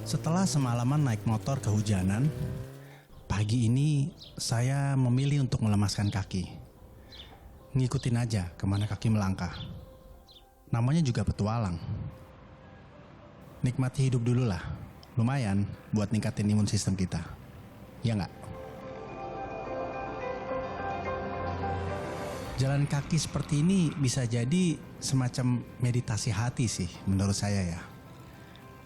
Setelah semalaman naik motor kehujanan, pagi ini saya memilih untuk melemaskan kaki. Ngikutin aja kemana kaki melangkah. Namanya juga petualang. Nikmati hidup dulu lah. Lumayan buat ningkatin imun sistem kita. Ya nggak? Jalan kaki seperti ini bisa jadi semacam meditasi hati sih menurut saya ya.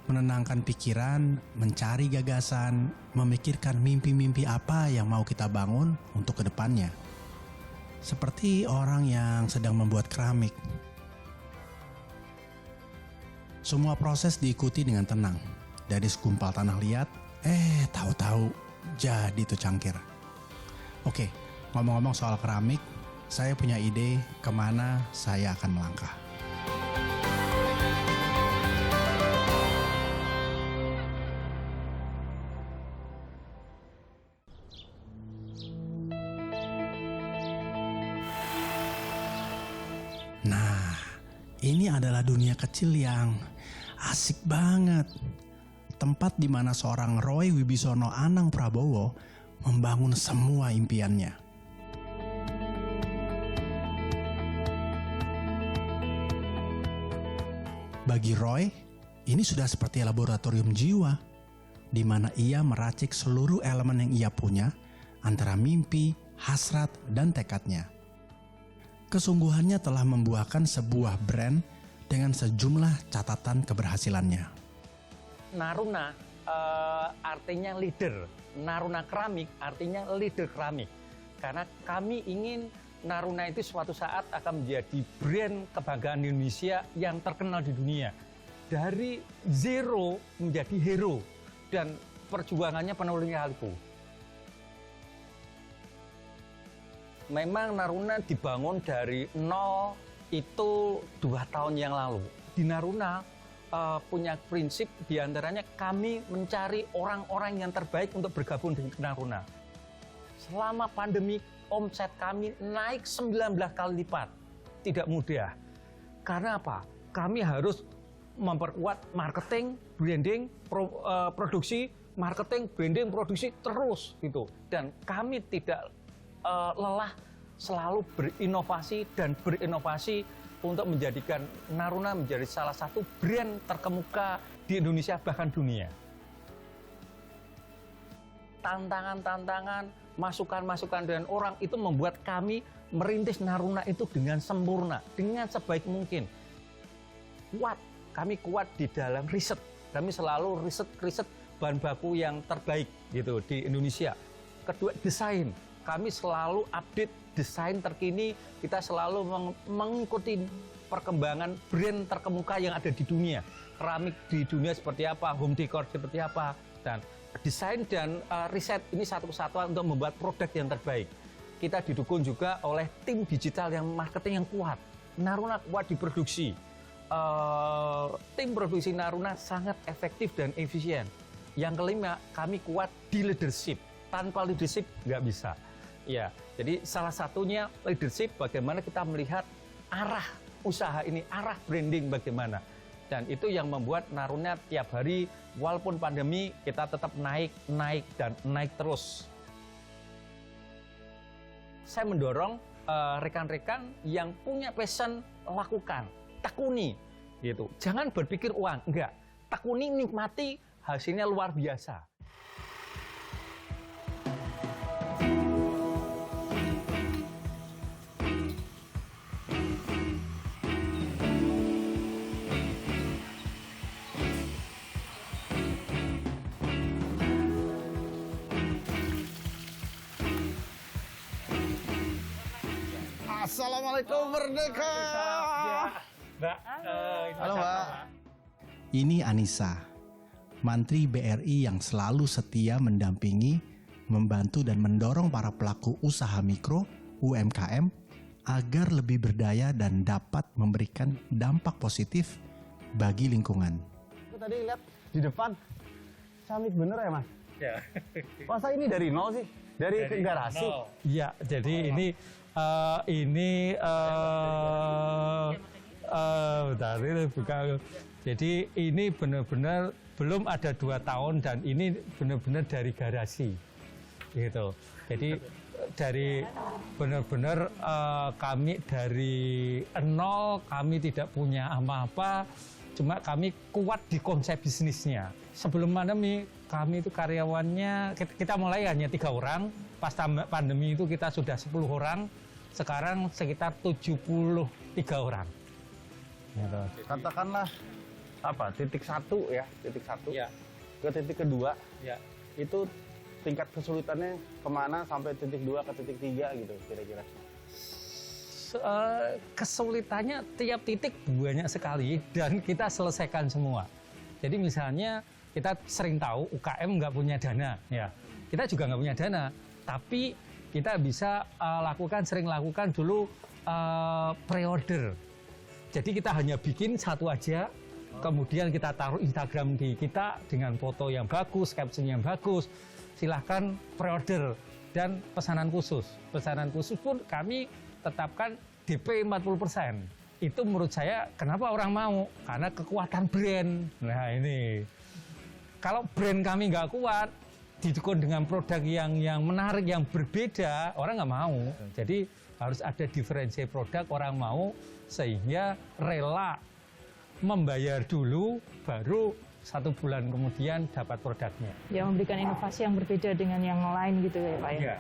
Menenangkan pikiran, mencari gagasan, memikirkan mimpi-mimpi apa yang mau kita bangun untuk kedepannya. Seperti orang yang sedang membuat keramik. Semua proses diikuti dengan tenang. Dari segumpal tanah liat, tahu-tahu jadi tuh cangkir. Oke, ngomong-ngomong soal keramik, saya punya ide kemana saya akan melangkah. Nah, ini adalah dunia kecil yang asik banget. Tempat di mana seorang Roy Wibisono Anang Prabowo membangun semua impiannya. Bagi Roy, ini sudah seperti laboratorium jiwa, di mana ia meracik seluruh elemen yang ia punya, antara mimpi, hasrat, dan tekadnya. Kesungguhannya telah membuahkan sebuah brand dengan sejumlah catatan keberhasilannya. Naruna artinya leader, Naruna Keramik artinya leader keramik. Karena kami ingin Naruna itu suatu saat akan menjadi brand kebanggaan Indonesia yang terkenal di dunia. Dari zero menjadi hero dan perjuangannya penuh lika-liku. Memang Naruna dibangun dari nol itu 2 tahun yang lalu. Di Naruna punya prinsip diantaranya kami mencari orang-orang yang terbaik untuk bergabung dengan Naruna. Selama pandemi omset kami naik 19 kali lipat. Tidak mudah. Karena apa? Kami harus memperkuat marketing, branding, produksi, marketing, branding, produksi terus gitu. Dan kami tidak lelah selalu berinovasi dan berinovasi untuk menjadikan Naruna menjadi salah satu brand terkemuka di Indonesia bahkan dunia. Tantangan-tantangan, masukan-masukan dari orang itu membuat kami merintis Naruna itu dengan sempurna, dengan sebaik mungkin. Kami kuat di dalam riset. Kami selalu riset bahan baku yang terbaik gitu di Indonesia. Kedua, desain. Kami selalu update desain terkini. Kita selalu mengikuti perkembangan brand terkemuka yang ada di dunia. Keramik di dunia seperti apa, home decor seperti apa, dan desain dan riset ini satu kesatuan untuk membuat produk yang terbaik. Kita didukung juga oleh tim digital yang marketing yang kuat. Naruna kuat di produksi. Tim produksi Naruna sangat efektif dan efisien. Yang kelima, kami kuat di leadership. Tanpa leadership nggak bisa. Ya, jadi salah satunya leadership, bagaimana kita melihat arah usaha ini, arah branding bagaimana. Dan itu yang membuat Naruna tiap hari, walaupun pandemi, kita tetap naik dan naik terus. Saya mendorong rekan-rekan yang punya passion, lakukan, tekuni, gitu. Jangan berpikir uang, enggak. Tekuni, nikmati, hasilnya luar biasa. Assalamualaikum Merdeka. Mbak, Halo Mbak. Ini Anissa, Mantri BRI yang selalu setia mendampingi, membantu dan mendorong para pelaku usaha mikro, UMKM, agar lebih berdaya dan dapat memberikan dampak positif bagi lingkungan. Aku tadi lihat di depan, Samit bener ya Mas? Ya. Masa ini dari nol sih? Dari garasi? Iya, jadi ini Bentar, ini buka. Jadi ini benar-benar belum ada 2 tahun dan ini benar-benar dari garasi, gitu. Jadi dari benar-benar kami dari nol, kami tidak punya apa-apa, cuma kami kuat di konsep bisnisnya. Sebelum pandemi kami itu karyawannya kita mulai hanya 3 orang, pas pandemi itu kita sudah 10 orang, sekarang sekitar 73 orang. Gitu. Katakanlah apa titik 1 ya, titik 1 Ya. ke titik kedua Ya. itu tingkat kesulitannya kemana sampai titik 2 ke titik 3 gitu kira-kira. Kesulitannya tiap titik banyak sekali dan kita selesaikan semua. Jadi misalnya kita sering tahu UKM nggak punya dana, ya kita juga nggak punya dana, tapi kita bisa sering lakukan dulu pre-order. Jadi kita hanya bikin satu aja, kemudian kita taruh Instagram di kita dengan foto yang bagus, caption yang bagus, silahkan pre-order dan pesanan khusus. Pesanan khusus pun kami tetapkan DP 40%. Itu menurut saya kenapa orang mau? Karena kekuatan brand. Nah ini, kalau brand kami nggak kuat, didukung dengan produk yang menarik, yang berbeda, orang nggak mau. Jadi harus ada diferensiasi produk, orang mau, sehingga rela membayar dulu, baru 1 bulan kemudian dapat produknya. Ya, memberikan inovasi yang berbeda dengan yang lain gitu ya Pak ya? Iya.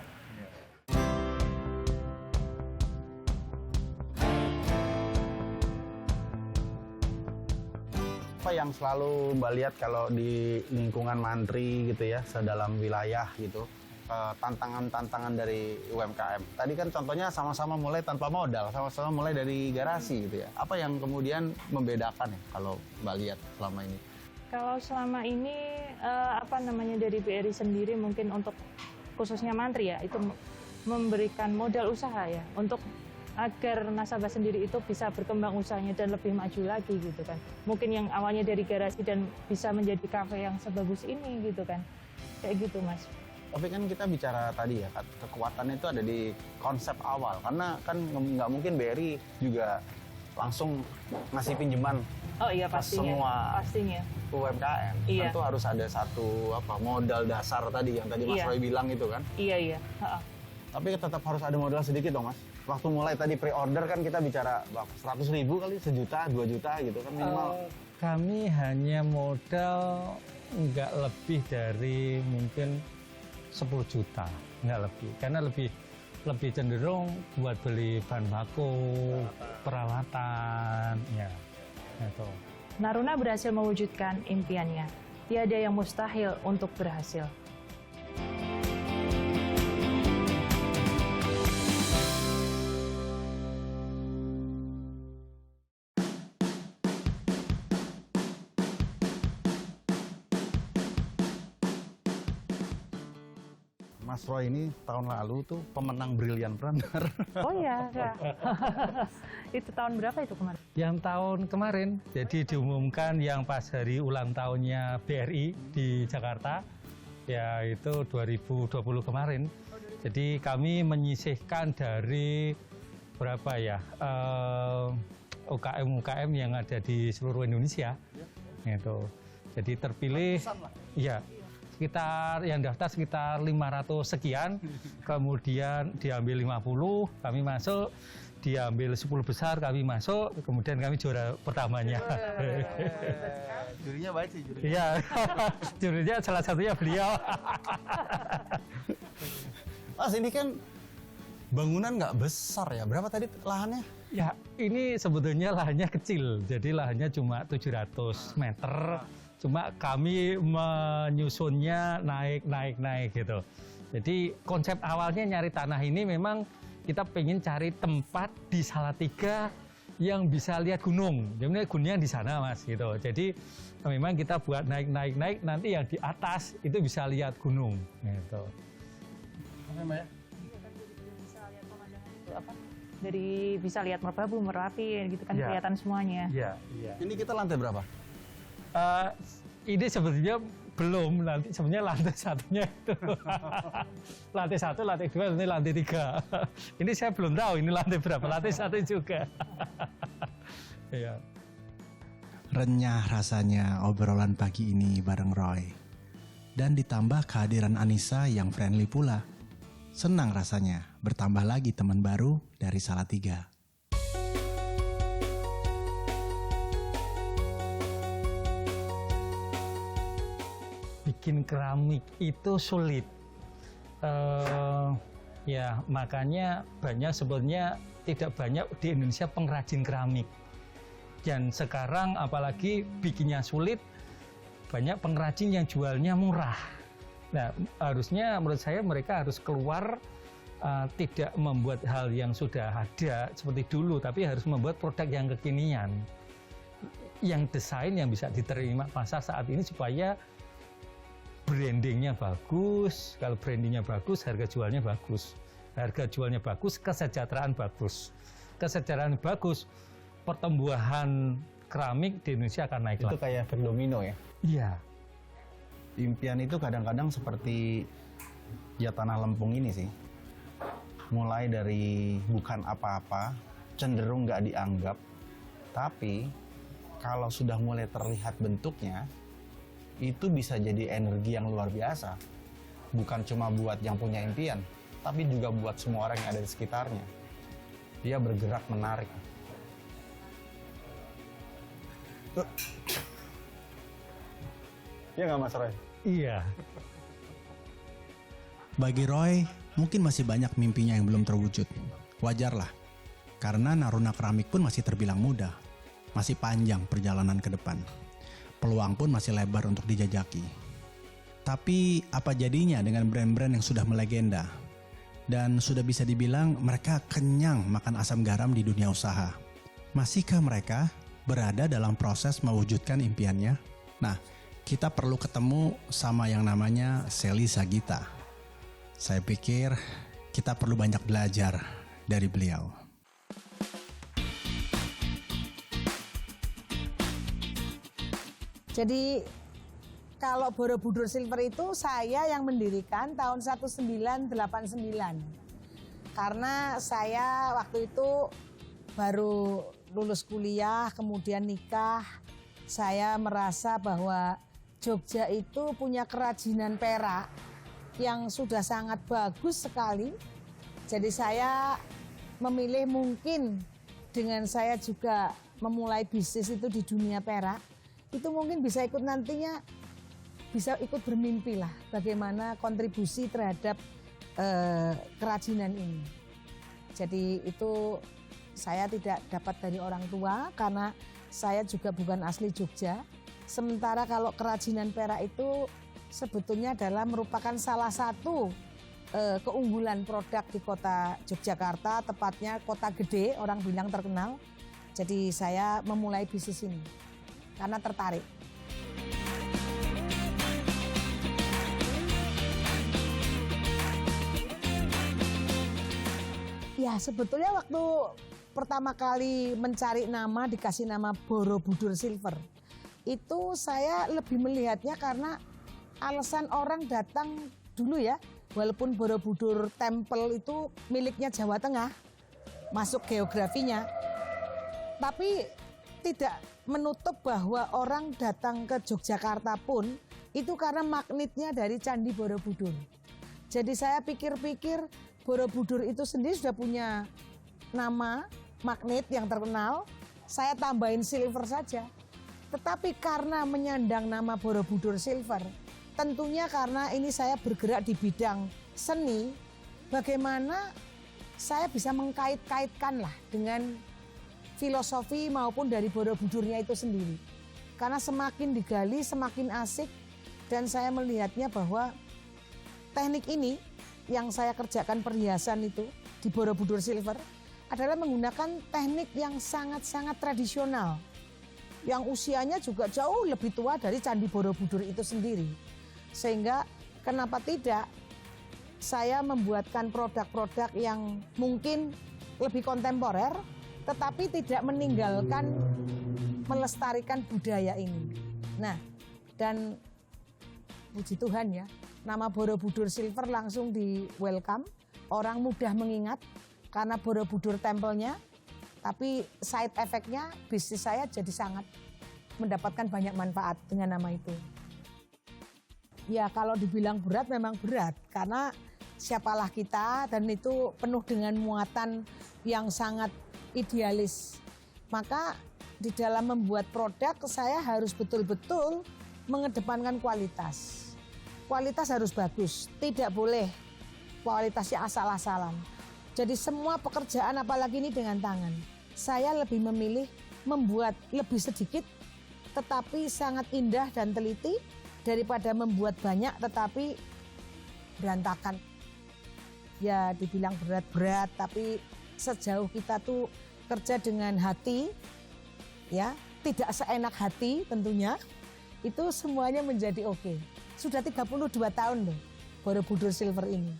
Apa yang selalu Mbak lihat kalau di lingkungan Mantri gitu ya, sedalam wilayah gitu, tantangan-tantangan dari UMKM? Tadi kan contohnya sama-sama mulai tanpa modal, sama-sama mulai dari garasi gitu ya. Apa yang kemudian membedakan ya kalau Mbak lihat selama ini? Kalau selama ini dari BRI sendiri mungkin untuk khususnya Mantri ya, itu memberikan modal usaha ya untuk agar nasabah sendiri itu bisa berkembang usahanya dan lebih maju lagi gitu kan. Mungkin yang awalnya dari garasi dan bisa menjadi kafe yang sebagus ini gitu kan. Kayak gitu Mas. Tapi kan kita bicara tadi ya, kekuatan itu ada di konsep awal. Karena kan nggak mungkin BRI juga langsung ngasih pinjaman Oh iya pastinya. Pastinya. UMKM. Iya. Tentu harus ada satu modal dasar tadi yang tadi Mas Iya. Roy bilang itu kan. Iya. Ha-ha. Tapi tetap harus ada modal sedikit dong Mas. Waktu mulai tadi pre-order kan kita bicara 100.000 kali, 1 juta, 2 juta gitu kan minimal. Kami hanya modal nggak lebih dari mungkin 10 juta, nggak lebih. Karena lebih cenderung buat beli bahan baku, peralatan, ya. Gitu. Naruna berhasil mewujudkan impiannya. Tiada yang mustahil untuk berhasil. Mas Roy ini tahun lalu tuh pemenang Brilliantpreneur. Oh iya. Itu tahun berapa itu kemarin? Yang tahun kemarin, jadi diumumkan yang pas hari ulang tahunnya BRI di Jakarta, ya itu 2020 kemarin. Jadi kami menyisihkan dari berapa ya, UKM-UKM yang ada di seluruh Indonesia. Gitu. Jadi terpilih, ya sekitar yang daftar sekitar 500 sekian, kemudian diambil 50, kami masuk, diambil 10 besar, kami masuk, kemudian kami juara pertamanya. Jurinya baik sih jurinya. Iya, jurinya salah satunya beliau. Mas ini kan bangunan nggak besar ya, berapa tadi lahannya? Ya, ini sebetulnya lahannya kecil, jadi lahannya cuma 700 meter. Cuma kami menyusunnya naik gitu. Jadi konsep awalnya nyari tanah ini memang kita pengen cari tempat di Salatiga yang bisa lihat gunung. Jadi gunungnya di sana Mas gitu. Jadi memang kita buat naik, nanti yang di atas itu bisa lihat gunung gitu. Oke Mbak ya? Bisa lihat pemandangan itu apa? Dari bisa lihat Merbabu, Merapi gitu kan Ya. kelihatan semuanya. Iya. Ini kita lantai berapa? Ini sebetulnya belum, nanti sebenarnya lantai satunya itu. Lantai 1, lantai 2, ini lantai 3. Ini saya belum tahu ini lantai berapa, lantai 1 juga. Iya. Renyah rasanya obrolan pagi ini bareng Roy. Dan ditambah kehadiran Anissa yang friendly pula. Senang rasanya bertambah lagi teman baru dari Salatiga. Bikin keramik itu sulit. Ya makanya banyak sebetulnya tidak banyak di Indonesia pengrajin keramik. Dan sekarang apalagi bikinnya sulit, banyak pengrajin yang jualnya murah. Nah, harusnya menurut saya mereka harus keluar, tidak membuat hal yang sudah ada seperti dulu, tapi harus membuat produk yang kekinian, yang desain yang bisa diterima pasar saat ini supaya brandingnya bagus. Kalau brandingnya bagus, harga jualnya bagus. Harga jualnya bagus, kesejahteraan bagus. Kesejahteraan bagus, pertumbuhan keramik di Indonesia akan naik Itu lagi. kayak efek domino ya. Iya. Impian itu kadang-kadang seperti ya tanah lempung ini sih. Mulai dari bukan apa-apa, cenderung nggak dianggap. Tapi kalau sudah mulai terlihat bentuknya, itu bisa jadi energi yang luar biasa. Bukan cuma buat yang punya impian, tapi juga buat semua orang yang ada di sekitarnya. Dia bergerak menarik. Iya nggak Mas Roy? Iya. Bagi Roy, mungkin masih banyak mimpinya yang belum terwujud. Wajarlah, karena Naruna Keramik pun masih terbilang muda. Masih panjang perjalanan ke depan. Peluang pun masih lebar untuk dijajaki. Tapi apa jadinya dengan brand-brand yang sudah melegenda? Dan sudah bisa dibilang mereka kenyang makan asam garam di dunia usaha. Masihkah mereka berada dalam proses mewujudkan impiannya? Nah, kita perlu ketemu sama yang namanya Sally Sagita. Saya pikir kita perlu banyak belajar dari beliau. Jadi kalau Borobudur Silver itu saya yang mendirikan tahun 1989. Karena saya waktu itu baru lulus kuliah, kemudian nikah. Saya merasa bahwa Jogja itu punya kerajinan perak yang sudah sangat bagus sekali. Jadi saya memilih mungkin dengan saya juga memulai bisnis itu di dunia perak, itu mungkin bisa ikut nantinya, bisa ikut bermimpi lah bagaimana kontribusi terhadap kerajinan ini. Jadi itu saya tidak dapat dari orang tua karena saya juga bukan asli Jogja. Sementara kalau kerajinan perak itu sebetulnya adalah merupakan salah satu keunggulan produk di kota Yogyakarta, tepatnya kota gede, orang bilang terkenal. Jadi saya memulai bisnis ini karena tertarik. Ya sebetulnya waktu pertama kali mencari nama, dikasih nama Borobudur Silver, itu saya lebih melihatnya karena alasan orang datang dulu ya, walaupun Borobudur Temple itu miliknya Jawa Tengah, masuk geografinya, tapi tidak menutup bahwa orang datang ke Yogyakarta pun itu karena magnetnya dari Candi Borobudur. Jadi saya pikir-pikir Borobudur itu sendiri sudah punya nama magnet yang terkenal, saya tambahin silver saja. Tetapi karena menyandang nama Borobudur Silver, tentunya karena ini saya bergerak di bidang seni, bagaimana saya bisa mengkait-kaitkan lah dengan filosofi maupun dari Borobudurnya itu sendiri. Karena semakin digali semakin asik, dan saya melihatnya bahwa teknik ini yang saya kerjakan perhiasan itu di Borobudur Silver adalah menggunakan teknik yang sangat-sangat tradisional, yang usianya juga jauh lebih tua dari Candi Borobudur itu sendiri. Sehingga kenapa tidak saya membuatkan produk-produk yang mungkin lebih kontemporer, tetapi tidak meninggalkan melestarikan budaya ini. Nah, dan puji Tuhan ya, nama Borobudur Silver langsung di welcome, orang mudah mengingat karena Borobudur Temple-nya Tapi side effect-nya bisnis saya jadi sangat mendapatkan banyak manfaat dengan nama itu. Ya kalau dibilang berat memang berat karena siapalah kita dan itu penuh dengan muatan yang sangat idealis. Maka di dalam membuat produk saya harus betul-betul mengedepankan kualitas. Kualitas harus bagus, tidak boleh kualitasnya asal-asalan. Jadi semua pekerjaan apalagi ini dengan tangan. Saya lebih memilih membuat lebih sedikit tetapi sangat indah dan teliti daripada membuat banyak tetapi berantakan. Ya dibilang berat-berat tapi sejauh kita tuh kerja dengan hati, ya tidak seenak hati tentunya, itu semuanya menjadi oke. Sudah 32 tahun loh Borobudur Silver ini.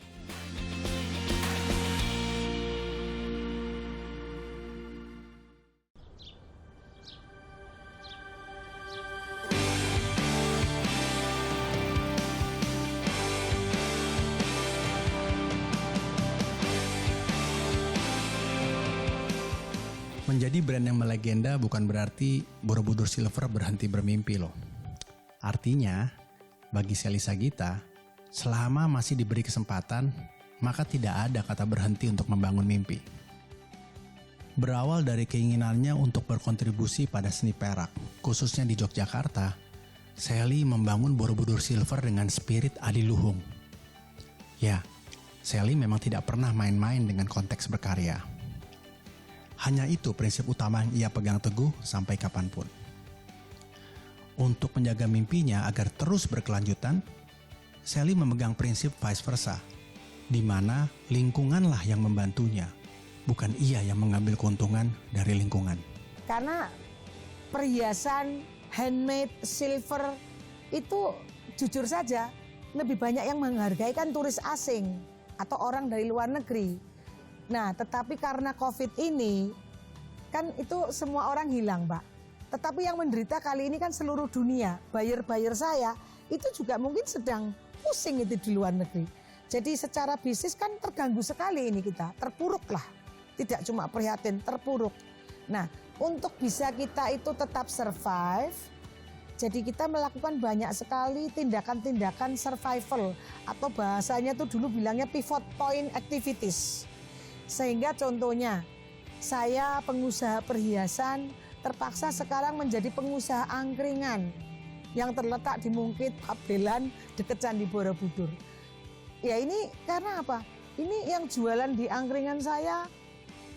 Menjadi brand yang melegenda bukan berarti Borobudur Silver berhenti bermimpi loh. Artinya, bagi Shelly Saggita, selama masih diberi kesempatan, maka tidak ada kata berhenti untuk membangun mimpi. Berawal dari keinginannya untuk berkontribusi pada seni perak, khususnya di Yogyakarta, Shelly membangun Borobudur Silver dengan spirit adiluhung. Ya, Shelly memang tidak pernah main-main dengan konteks berkarya. Hanya itu prinsip utama yang ia pegang teguh sampai kapanpun. Untuk menjaga mimpinya agar terus berkelanjutan, Shelly memegang prinsip vice versa, di mana lingkunganlah yang membantunya, bukan ia yang mengambil keuntungan dari lingkungan. Karena perhiasan handmade silver itu jujur saja lebih banyak yang menghargai kan turis asing atau orang dari luar negeri. Nah, tetapi karena COVID ini, kan itu semua orang hilang, Pak. Tetapi yang menderita kali ini kan seluruh dunia. Buyer-buyer saya itu juga mungkin sedang pusing itu di luar negeri. Jadi secara bisnis kan terganggu sekali ini kita, terpuruk lah. Tidak cuma prihatin, terpuruk. Nah, untuk bisa kita itu tetap survive, jadi kita melakukan banyak sekali tindakan-tindakan survival. Atau bahasanya tuh dulu bilangnya pivot point activities. Sehingga contohnya, saya pengusaha perhiasan terpaksa sekarang menjadi pengusaha angkringan yang terletak di Mungkit, Pabelan, dekat Candi Borobudur. Ya ini karena apa? Ini yang jualan di angkringan saya,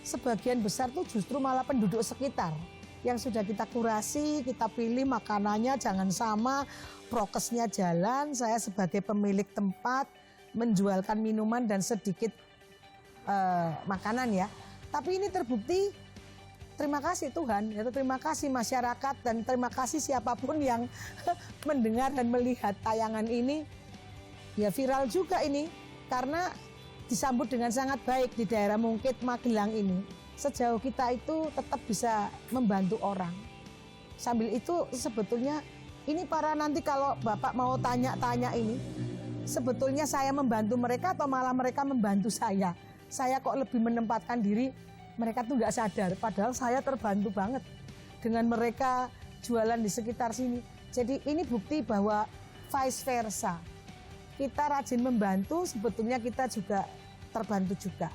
sebagian besar tuh justru malah penduduk sekitar. Yang sudah kita kurasi, kita pilih makanannya jangan sama, prokesnya jalan, saya sebagai pemilik tempat, menjualkan minuman dan sedikit makanan ya. Tapi ini terbukti, terima kasih Tuhan, ya, terima kasih masyarakat dan terima kasih siapapun yang mendengar dan melihat tayangan ini. Ya viral juga ini karena disambut dengan sangat baik di daerah Mungkit, Magelang ini. Sejauh kita itu tetap bisa membantu orang. Sambil itu sebetulnya ini para nanti kalau Bapak mau tanya-tanya ini, sebetulnya saya membantu mereka atau malah mereka membantu saya. Saya kok lebih menempatkan diri, mereka tuh nggak sadar. Padahal saya terbantu banget dengan mereka jualan di sekitar sini. Jadi ini bukti bahwa vice versa. Kita rajin membantu, sebetulnya kita juga terbantu juga.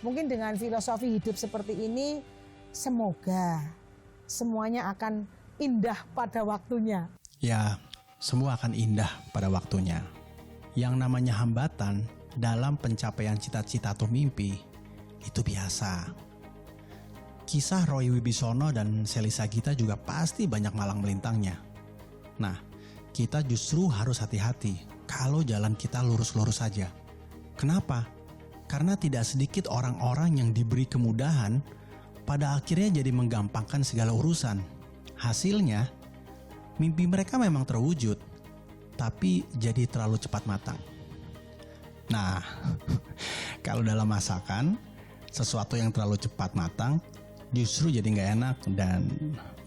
Mungkin dengan filosofi hidup seperti ini, semoga semuanya akan indah pada waktunya. Ya, semua akan indah pada waktunya. Yang namanya hambatan dalam pencapaian cita-cita atau mimpi, itu biasa. Kisah Roy Wibisono dan Shelly Saggita juga pasti banyak malang melintangnya. Nah, kita justru harus hati-hati kalau jalan kita lurus-lurus saja. Kenapa? Karena tidak sedikit orang-orang yang diberi kemudahan, pada akhirnya jadi menggampangkan segala urusan. Hasilnya, mimpi mereka memang terwujud, tapi jadi terlalu cepat matang. Nah, kalau dalam masakan, sesuatu yang terlalu cepat matang justru jadi nggak enak dan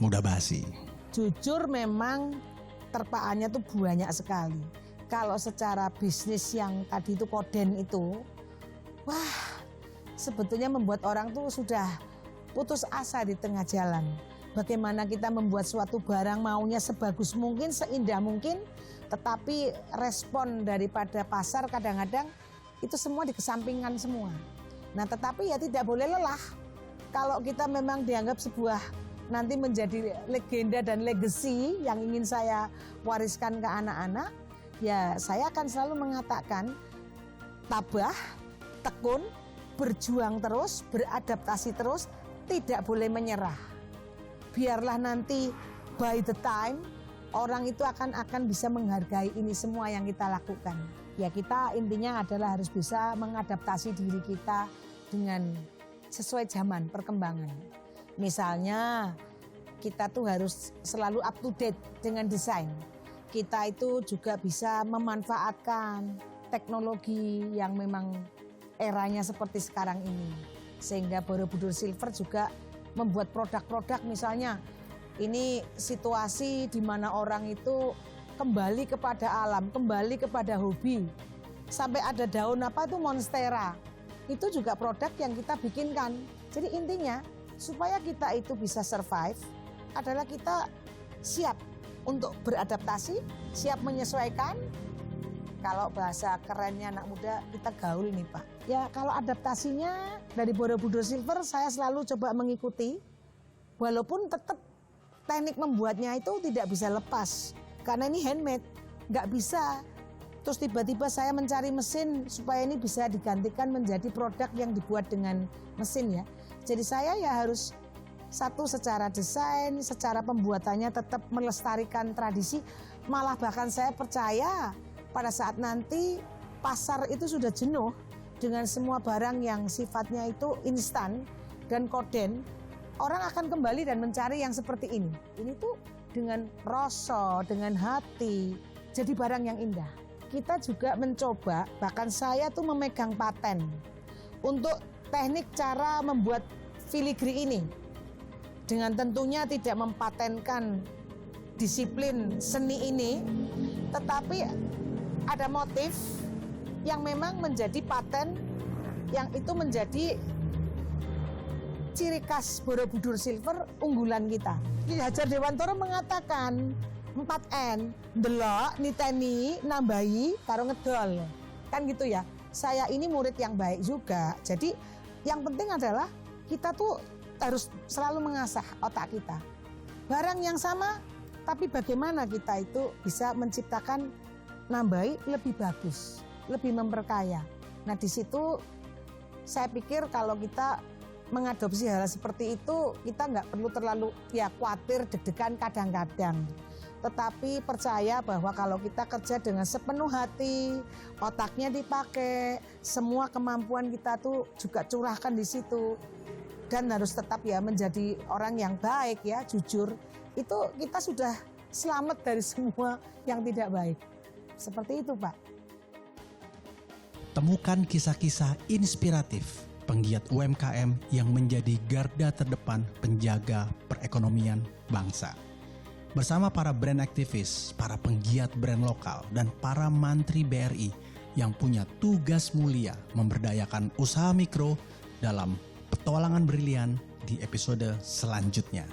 mudah basi. Jujur memang terpaannya tuh banyak sekali. Kalau secara bisnis yang tadi itu koden itu, wah sebetulnya membuat orang tuh sudah putus asa di tengah jalan. Bagaimana kita membuat suatu barang maunya sebagus mungkin, seindah mungkin, tetapi respon daripada pasar kadang-kadang itu semua dikesampingkan semua. Nah, tetapi ya tidak boleh lelah. Kalau kita memang dianggap sebuah nanti menjadi legenda dan legacy yang ingin saya wariskan ke anak-anak, ya saya akan selalu mengatakan tabah, tekun, berjuang terus, beradaptasi terus, tidak boleh menyerah. Biarlah nanti by the time orang itu akan bisa menghargai ini semua yang kita lakukan. Ya kita intinya adalah harus bisa mengadaptasi diri kita dengan sesuai zaman perkembangan. Misalnya kita tuh harus selalu up to date dengan desain. Kita itu juga bisa memanfaatkan teknologi yang memang eranya seperti sekarang ini. Sehingga Borobudur Silver juga membuat produk-produk, misalnya ini situasi di mana orang itu kembali kepada alam, kembali kepada hobi. Sampai ada daun apa itu monstera. Itu juga produk yang kita bikinkan. Jadi intinya supaya kita itu bisa survive adalah kita siap untuk beradaptasi, siap menyesuaikan. Kalau bahasa kerennya anak muda, kita gaul nih Pak. Ya kalau adaptasinya dari Borobudur Silver saya selalu coba mengikuti. Walaupun tetap teknik membuatnya itu tidak bisa lepas. Karena ini handmade, nggak bisa. Terus tiba-tiba saya mencari mesin supaya ini bisa digantikan menjadi produk yang dibuat dengan mesin ya. Jadi saya ya harus satu secara desain, secara pembuatannya tetap melestarikan tradisi. Malah bahkan saya percaya pada saat nanti pasar itu sudah jenuh dengan semua barang yang sifatnya itu instan dan koden, orang akan kembali dan mencari yang seperti ini. Ini tuh dengan rasa, dengan hati, jadi barang yang indah. Kita juga mencoba, bahkan saya tuh memegang paten untuk teknik cara membuat filigree ini. Dengan tentunya tidak mempatenkan disiplin seni ini, tetapi ada motif yang memang menjadi paten, yang itu menjadi ciri khas Borobudur Silver unggulan kita. Ki Hajar Dewantara mengatakan 4N, delok, niteni, nambahi, karo ngedol. Kan gitu ya. Saya ini murid yang baik juga. Jadi yang penting adalah kita tuh harus selalu mengasah otak kita. Barang yang sama, tapi bagaimana kita itu bisa menciptakan nambahi lebih bagus, lebih memperkaya. Nah di situ saya pikir kalau kita mengadopsi hal seperti itu, kita nggak perlu terlalu ya khawatir, deg-degan kadang-kadang. Tetapi percaya bahwa kalau kita kerja dengan sepenuh hati, otaknya dipakai, semua kemampuan kita tuh juga curahkan di situ. Dan harus tetap ya menjadi orang yang baik ya, jujur. Itu kita sudah selamat dari semua yang tidak baik. Seperti itu Pak. Temukan kisah-kisah inspiratif penggiat UMKM yang menjadi garda terdepan penjaga perekonomian bangsa. Bersama para brand aktivis, para penggiat brand lokal, dan para mantri BRI yang punya tugas mulia memberdayakan usaha mikro dalam petualangan brilian di episode selanjutnya.